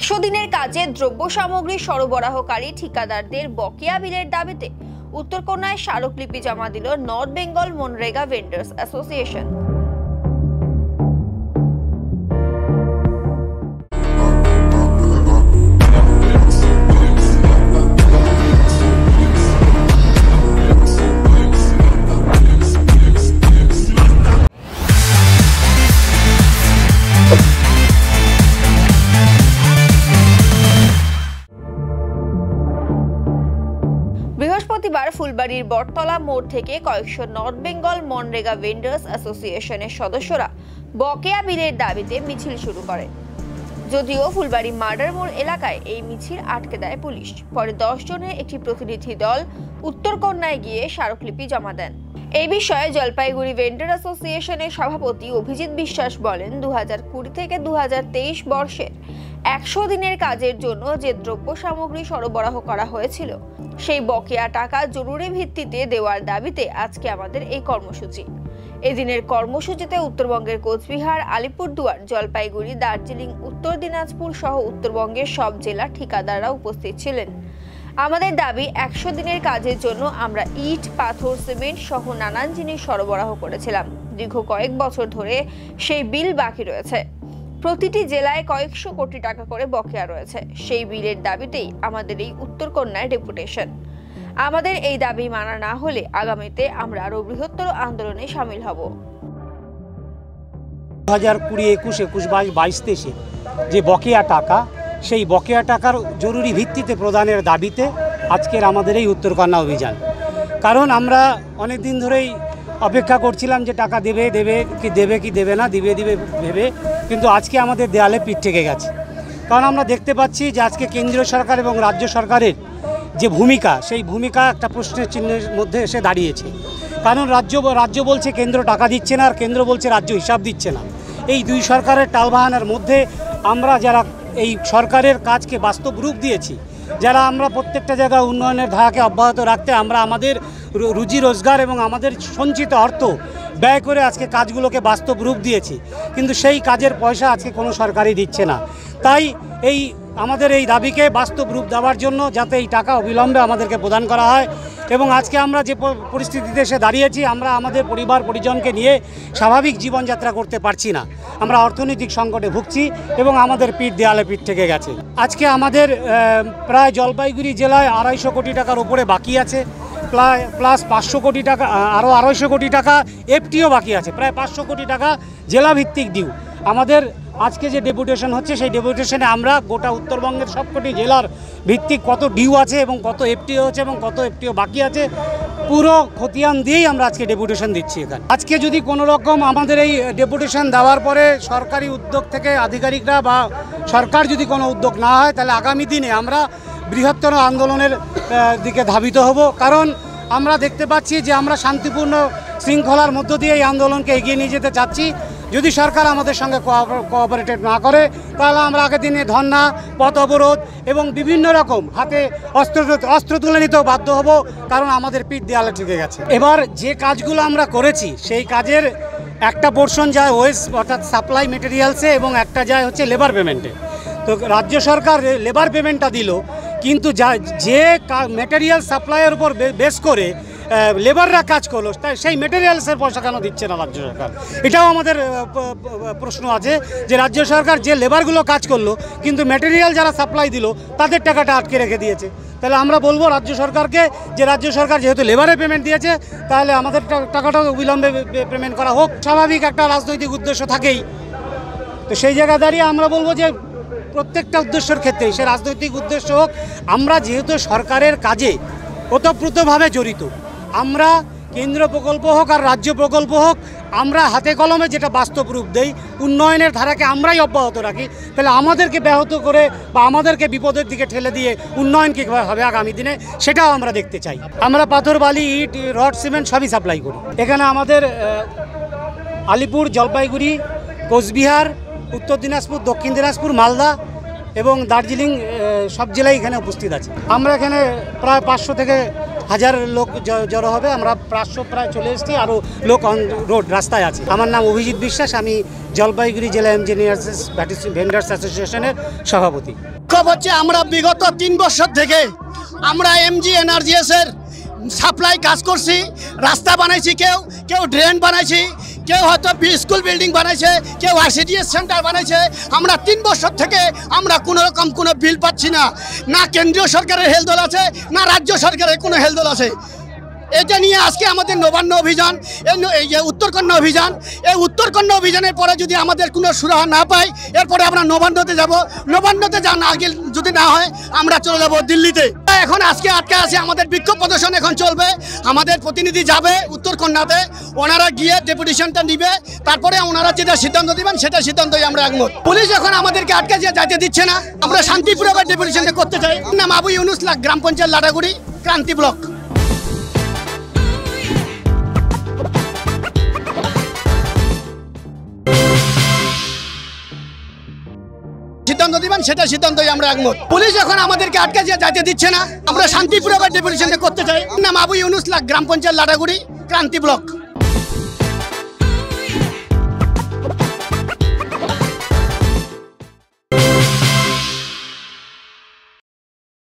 100 দিনের কাজে দ্রব্য সামগ্রী সরবরাহকারী ঠিকাদারদের বকেয়া বিলের দাবিতে উত্তরকন্যায় স্মারকলিপি জমা দিল north Bengal MNREGA vendors association. বৃহস্পতিবার ফুলবাড়ির বটতলা মোড় থেকে কয়েকশো নর্থ বেঙ্গল মনরেগা ভেন্ডার্স অ্যাসোসিয়েশনের সদস্যরা বকেয়া বিলের দাবিতে মিছিল শুরু করেন। যদিও ফুলবাড়ি মার্ডার মোড় এলাকায় এই মিছিল আটকে দেয় পুলিশ। পরে 10 জনের একটি প্রতিনিধি দল উত্তরকন্যায় গিয়ে স্মারকলিপি জমা দেন। এই বিষয়ে জলপাইগুড়ি ভেন্ডার অ্যাসোসিয়েশনের সভাপতি অভিজিৎ বিশ্বাস বলেন, 2020 থেকে 2023 বর্ষের 100 দিনের কাজের জন্য যে দ্রব্য সামগ্রী সরবরাহ করা হয়েছিল সেই বকেয়া টাকা জরুরি ভিত্তিতে দেওয়ার দাবিতে আজকে আমাদের এই কর্মসূচি। এদিনের কর্মসূচিতে উত্তরবঙ্গের কোচবিহার, আলিপুরদুয়ার, জলপাইগুড়ি, দার্জিলিং, উত্তর দিনাজপুর সহ উত্তরবঙ্গের সব জেলার ঠিকাদাররা উপস্থিত ছিলেন। আমাদের দাবি, 100 দিনের কাজের জন্য আমরা ইট, পাথর, সিমেন্ট সহ নানান জিনিস সরবরাহ করেছিলাম। দীর্ঘ কয়েক বছর ধরে সেই বিল বাকি রয়েছে। প্রতিটি জেলায় কয়েকশো কোটি টাকা করে বকেয়া রয়েছে। সেই বিলের দাবিতেই আমাদের এই উত্তরকন্যায় ডেপুটেশন। আমাদের এই দাবি মানা না হলে আগামীতে আমরা আরো বৃহত্তর আন্দোলনে সামিল হব। 2020, 21, 22, 23 যে বকেয়া টাকা, সেই বকেয়া টাকার জরুরি ভিত্তিতে প্রদানের দাবিতে আজকের আমাদের এই উত্তরকন্যা অভিযান। কারণ আমরা অনেক দিন ধরেই অপেক্ষা করছিলাম যে টাকা দেবে কি দেবে না, দিবে ভেবে, কিন্তু আজকে আমাদের দেয়ালে পিঠ থেকে গেছে। কারণ আমরা দেখতে পাচ্ছি যে আজকে কেন্দ্রীয় সরকার এবং রাজ্য সরকারের যে ভূমিকা, সেই ভূমিকা একটা প্রশ্নের চিহ্নের মধ্যে এসে দাঁড়িয়েছে। কারণ রাজ্য বলছে কেন্দ্র টাকা দিচ্ছে না, আর কেন্দ্র বলছে রাজ্য হিসাব দিচ্ছে না। এই দুই সরকারের টালবাহানার মধ্যে আমরা যারা এই সরকারের কাজকে বাস্তব রূপ দিয়েছি, যারা আমরা প্রত্যেকটা জায়গায় উন্নয়নের ধারাকে অব্যাহত রাখতে আমরা আমাদের রুজি রোজগার এবং আমাদের সঞ্চিত অর্থ ব্যয় করে আজকে কাজগুলোকে বাস্তব রূপ দিয়েছি, কিন্তু সেই কাজের পয়সা আজকে কোনো সরকারই দিচ্ছে না। তাই আমাদের এই দাবিকে বাস্তব রূপ দেওয়ার জন্য যাতে এই টাকা অবিলম্বে আমাদেরকে প্রদান করা হয়, এবং আজকে আমরা যে পরিস্থিতিতে এসে দাঁড়িয়েছি, আমরা আমাদের পরিবার পরিজনকে নিয়ে স্বাভাবিক জীবনযাত্রা করতে পারছি না। আমরা অর্থনৈতিক সংকটে ভুগছি এবং আমাদের দেয়ালে পিঠ থেকে গেছে। আজকে আমাদের প্রায় জলপাইগুড়ি জেলায় 250 কোটি টাকার উপরে বাকি আছে, প্লাস 500 কোটি টাকা, আরও 250 কোটি টাকা এফটিও বাকি আছে। প্রায় 500 কোটি টাকা জেলাভিত্তিক ডিউ। আমাদের আজকে যে ডেপুটেশন হচ্ছে, সেই ডেপুটেশনে আমরা গোটা উত্তরবঙ্গের সবকটি জেলার ভিত্তিক কত ডিউ আছে এবং কত এফটিও আছে এবং কত এফটিও বাকি আছে, পুরো খতিয়ান দিয়েই আমরা আজকে ডেপুটেশন দিচ্ছি এখানে। আজকে যদি কোনো রকম আমাদের এই ডেপুটেশন দেওয়ার পরে সরকারি উদ্যোগ থেকে আধিকারিকরা বা সরকার যদি কোনো উদ্যোগ না হয়, তাহলে আগামী দিনে আমরা বৃহত্তর আন্দোলনের দিকে ধাবিত হব। কারণ আমরা দেখতে পাচ্ছি যে আমরা শান্তিপূর্ণ শৃঙ্খলার মধ্য দিয়ে এই আন্দোলনকে এগিয়ে নিয়ে যেতে চাচ্ছি। যদি সরকার আমাদের সঙ্গে কোঅপারেটেড না করে, তাহলে আমরা আগের দিনে ধর্না, পথ অবরোধ এবং বিভিন্ন রকম হাতে অস্ত্র তুলে নিতেও বাধ্য হব, কারণ আমাদের পিঠ দেয়ালে ঠেকে গেছে। এবার যে কাজগুলো আমরা করেছি, সেই কাজের একটা পোর্শন যায় ওয়েস্ট অর্থাৎ সাপ্লাই মেটেরিয়ালসে এবং একটা যায় হচ্ছে লেবার পেমেন্টে। তো রাজ্য সরকার লেবার পেমেন্টটা দিল, কিন্তু যে মেটেরিয়াল সাপ্লাইয়ের উপর বেস করে লেবাররা কাজ করলো, তাই সেই মেটেরিয়ালসের পয়সা কেন দিচ্ছে না রাজ্য সরকার? এটাও আমাদের প্রশ্ন আছে যে রাজ্য সরকার যে লেবারগুলো কাজ করলো, কিন্তু মেটেরিয়াল যারা সাপ্লাই দিল তাদের টাকাটা আটকে রেখে দিয়েছে। তাহলে আমরা বলবো রাজ্য সরকারকে যে রাজ্য সরকার যেহেতু লেবারে পেমেন্ট দিয়েছে, তাহলে আমাদের টাকাটাও অবিলম্বে পেমেন্ট করা হোক। স্বাভাবিক একটা রাজনৈতিক উদ্দেশ্য থাকেই, তো সেই জায়গায় দাঁড়িয়ে আমরা বলবো যে প্রত্যেকটা উদ্দেশ্যের ক্ষেত্রেই, সে রাজনৈতিক উদ্দেশ্য হোক, আমরা যেহেতু সরকারের কাজে ওতপ্রোতভাবে জড়িত, আমরা কেন্দ্র প্রকল্প হোক আর রাজ্য প্রকল্প হোক, আমরা হাতে কলমে যেটা বাস্তব রূপ দেই, উন্নয়নের ধারাকে আমরাই অব্যাহত রাখি, তাহলে আমাদেরকে ব্যাহত করে বা আমাদেরকে বিপদের দিকে ঠেলে দিয়ে উন্নয়ন কীভাবে হবে আগামী দিনে, সেটাও আমরা দেখতে চাই। আমরা পাথর, বালি, ইট, রড, সিমেন্ট সবই সাপ্লাই করি। এখানে আমাদের আলিপুর, জলপাইগুড়ি, কোচবিহার, উত্তর দিনাজপুর, দক্ষিণ দিনাজপুর, মালদা এবং দার্জিলিং সব জেলায় এখানে উপস্থিত আছে। আমরা এখানে প্রায় 500 থেকে হাজার লোক জড়ো হবে। আমরা প্রায় চলে এসেছি, আরও লোক অন রোড রাস্তায় আছে। আমার নাম অভিজিৎ বিশ্বাস, আমি জলপাইগুড়ি জেলা ইঞ্জিনিয়ার্স ভেন্ডার্স অ্যাসোসিয়েশনের সভাপতি। খবর হচ্ছে আমরা বিগত 3 বছর থেকে আমরা এমজি এনার্জিএসের সাপ্লাই কাজ করছি, রাস্তা বানাইছি, কেউ ড্রেন বানাইছি, কেউ হয়তো স্কুল বিল্ডিং বানাইছে, কেউ আইসিডিএস সেন্টার বানাইছে। আমরা 3 বছর থেকে আমরা কোনো রকম কোনো বিল পাচ্ছি না, না কেন্দ্রীয় সরকারের হেলদোল আছে, না রাজ্য সরকারের কোনো হেলদোল আছে। এটা নিয়ে আজকে আমাদের নবান্ন অভিযান, এই যে উত্তরকন্যা অভিযান, এই উত্তরকন্যা অভিযানের পরে যদি আমাদের কোনো সুরাহা না পাই, এরপরে আমরা নবান্নতে যাব। নবান্নতে যা না আগে যদি না হয় আমরা চলে যাব দিল্লিতে। এখন আজকে আটকে আছে, আমাদের বিক্ষোভ প্রদর্শন এখন চলবে। আমাদের প্রতিনিধি যাবে উত্তরকন্যাতে, ওনারা গিয়ে ডেপুটেশনটা নিবে, তারপরে ওনারা যেটা সিদ্ধান্ত দিবেন সেটা সিদ্ধান্তই আমরা একমত। পুলিশ এখন আমাদেরকে আটকে যাইতে দিচ্ছে না, আমরা শান্তিপূর্ণভাবে ডেপুটেশনটা করতে চাই। নাম আবু ইউনুস, গ্রাম পঞ্চায়েত লাটাগুড়ি, ক্রান্তি ব্লক। সিদ্ধান্ত দিবেন সেটা সিদ্ধান্তই আমরা একমত। পুলিশ এখন আমাদেরকে আটকে যাইতে দিচ্ছে না, আমরা শান্তিপূর্ণভাবে ডেপুটেশনটা করতে চাই। নাম আবু ইউনুস, গ্রাম পঞ্চায়েত লাটাগুড়ি, ক্রান্তি ব্লক।